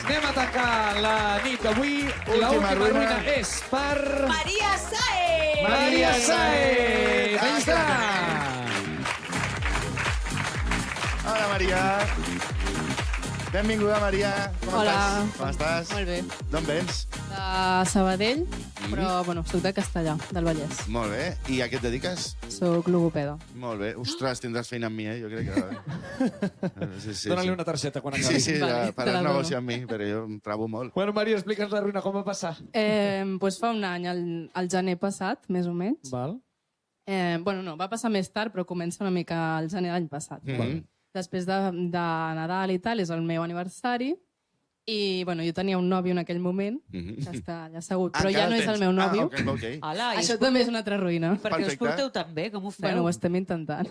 Anem a tancar la nit d'avui. L'última ruïna és per... Maria Saez! Maria Saez! Ahí està! Hola, Maria. Benvinguda, Maria. Hola. Com estàs? Molt bé. D'on vens? De Sabadell, però bueno, soc de Castellà, del Vallès. Molt bé. I a què et dediques? Soc logopeda. Molt bé. Ostres, tindràs feina amb mi, Jo crec que... Sí. Dóna-li una targeta quan acabi. Sí, Vale, te faràs la negoci dono. amb mi, però jo em trobo molt. Bueno, Maria, explica'ns la ruïna, com va passar. Pues fa un any, al gener passat, més o menys. Val. Bueno, no, va passar més tard, però comença una mica al gener de l'any passat. Després de Nadal i tal, és el meu aniversari, i bueno, jo tenia un nòvio en aquell moment, que està allà assegut, però ja no és el meu nòvio. Ok. Hola, Això també és una altra ruïna. per què us Perfecte. porteu tan bé? Com ho feu? Bueno, ho estem intentant,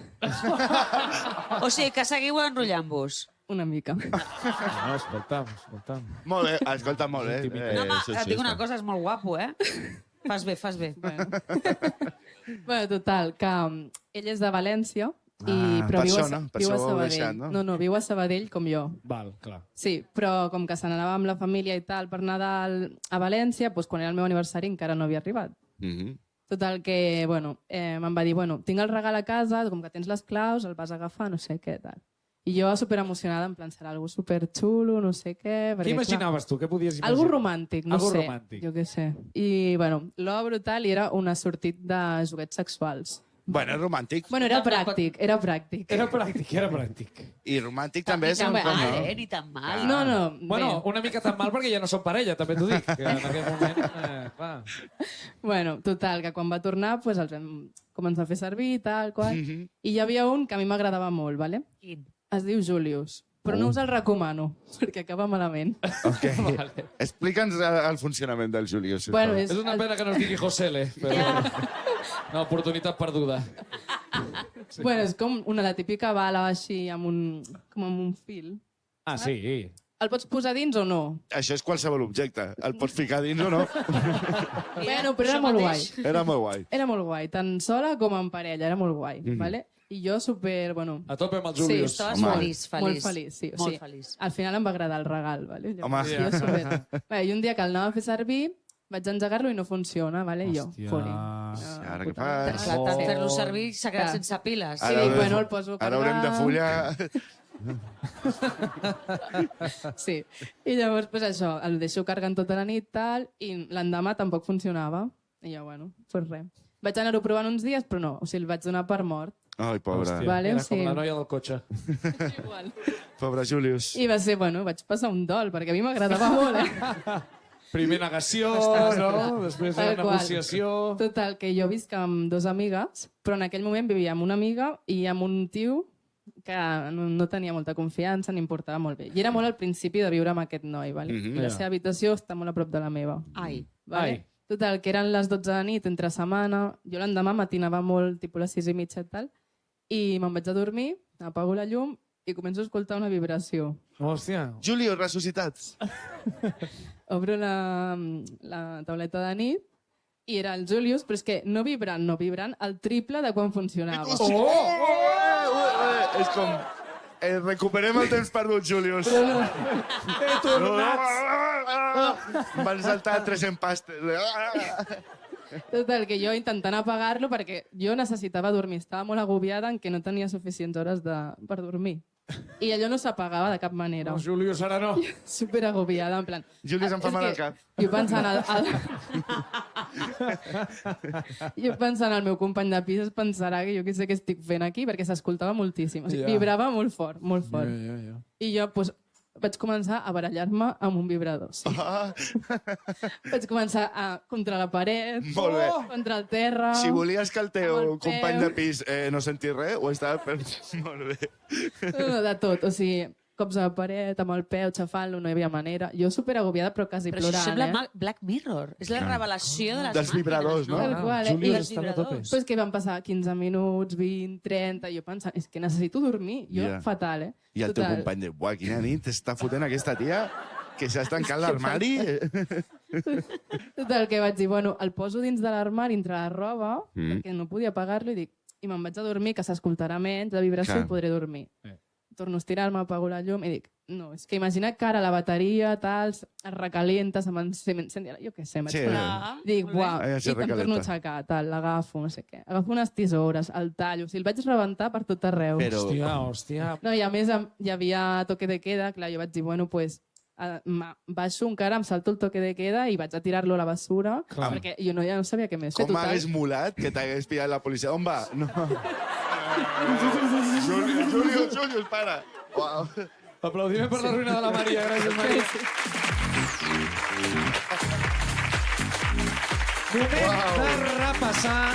O sigui, que seguiu enrotllant-vos. una mica. No, escolta'm. Molt bé, escolta, molt bé. Intimitat. No, home, sí, et dic una està. cosa, és molt guapo, Fas bé. Bueno. Bueno, total, que ell és de València, però persona viu a ho Sabadell. deixat, no? No, viu a Sabadell com jo. Val, clar. Sí, però com que se n'anava amb la família i tal per Nadal a València, doncs quan era el meu aniversari encara no havia arribat. Total que, bueno, em va dir, bueno, tinc el regal a casa, com que tens les claus, el vas agafar, no sé què, tal. I jo superemocionada, en plan, serà algo superxulo, no sé què... Què imaginaves tu? Què podies imaginar? Algo romàntic, no Algo sé. romàntic. Jo què sé. I, bueno, l'obro tal i era un assortit de joguets sexuals. Bueno, romàntic. Bueno, era pràctic. Era pràctic. I romàntic també és... Ni tan com, mal, no? Ni tan mal. No, Bueno, bé. una mica tan mal perquè ja no som parella, també t'ho dic. Que en aquell moment, clar. Bueno, total, que quan va tornar pues, els vam començar a fer servir i tal, qual. I hi havia un que a mi m'agradava molt, ¿vale? Quin? Es diu Julius, però no us el recomano, perquè acaba malament. Ok. Explica'ns el funcionament del Julius, sisplau. Bueno, És una pena que no es digui Josele, però... Una oportunitat perduda. Bueno, és com la típica bala així, com amb un fil. Ah, sí. El pots posar dins o no? Això és qualsevol objecte. El pots ficar dins o no? Bueno, però era Això molt mateix. guai. Era molt guai. Era molt guai, tant sola com en parella, era molt guai, ¿vale? I jo super, bueno... A tope amb el Julius. Estaves Home. feliç. Molt feliç, sí. O Molt sigui, feliç. al final em va agradar el regal, ¿vale? Home. Jo super... Bé, I un dia que el anava a fer servir, vaig engegar-lo i no funciona, ¿vale? I jo, Hòstia. foli. I ara què Clar, fas? tant fer-lo servir s'ha quedat Clar. sense piles. Sí, dic, bueno, el poso a Ara haurem de carregar. follar... Sí. I llavors, pues això, el deixo carregant tota la nit, tal, i l'endemà tampoc funcionava. I jo, bueno, pues res. Vaig anar-ho provant uns dies, però no, o sigui, el vaig donar per mort. Ai, pobre. Hòstia, Vale, era o sigui- com la noia del cotxe. Igual. Pobre Julius. I va ser, bueno, vaig passar un dol, perquè a mi m'agradava molt, Primer negació, no? Després Tal qual. negociació... Total, que jo visc amb dos amigues, però en aquell moment vivia amb una amiga i amb un tio que no tenia molta confiança ni em portava molt bé. I era molt al principi de viure amb aquest noi, vale? La seva habitació està molt a prop de la meva. Ai. Vale? Ai. Total, que eren les 12 de nit, entre setmana. Jo l'endemà matinava molt, tipus les 6:30 i tal, i me'n vaig a dormir, apago la llum i començo a escoltar una vibració. Hòstia. Julius, ressuscitats. Obro la tauleta de nit i era el Julius, però és que no vibrant el triple de quan funcionava. És com... recuperem el temps perdut, Julius. He tornat! Van saltar 300 pastes. Total, que jo intentant apagar-lo perquè jo necessitava dormir. Estava molt agobiada en que no tenia suficients hores per dormir. I allò no s'apagava de cap manera. No, Julius, ara no. Super agobiada, en plan... Julius em fa És mal que al cap. Jo pensant al meu company de pis es pensarà que jo què sé què estic fent aquí, perquè s'escoltava moltíssim. O sigui, Ja. vibrava molt fort, molt fort. Ja. I jo pues, vaig començar a barallar-me amb un vibrador. Sí. Vaig començar contra la paret, Molt bé. contra el terra... Si volies que el Amb teu el company peu. de pis no sentis res, ho estava fent molt bé. No, de tot, o sigui, cops a la paret, amb el peu, xafant-lo, no hi havia manera. Jo super agobiada, però quasi Però això plorant, sembla Black Mirror. És la revelació de les Dels vibradors, no? Tal qual, Julius I està a tope. Però és que van passar 15 minuts, 20, 30, i jo pensant, és que necessito dormir. Jo, Ja. fatal, I el teu Total. company de... Buah, quina nit està fotent aquesta tia que s'ha tancat l'armari. Total, que vaig dir, bueno, el poso dins de l'armari, entre la roba, perquè no podia pagar-lo, i me'n vaig a dormir, que s'escoltarà menys, la vibració, Clar. i podré dormir. torno a estirar-me, apago la llum i dic, no, és que imagina que ara la bateria, tal, es recalienta, se m'incendia, jo què sé, Sí. dic, buah, Ai, se i em torno a recalenta. aixecar, tal, l'agafo, no sé què. Agafo unes tisores, el tallo, o sigui, el vaig rebentar per tot arreu. Però... Hòstia. No, i a més hi havia toque de queda, clar, jo vaig dir, bueno, pues, baixo encara, em salto el toque de queda i vaig a tirar-lo a la basura, Clar. perquè jo ja no sabia què més fer. Com m'hagués molat que t'hagués pillat la policia. On va? No. Júlio, para. Uau. Aplaudiment per la ruïna de la Maria. Gràcies, Maria. Moment de repassar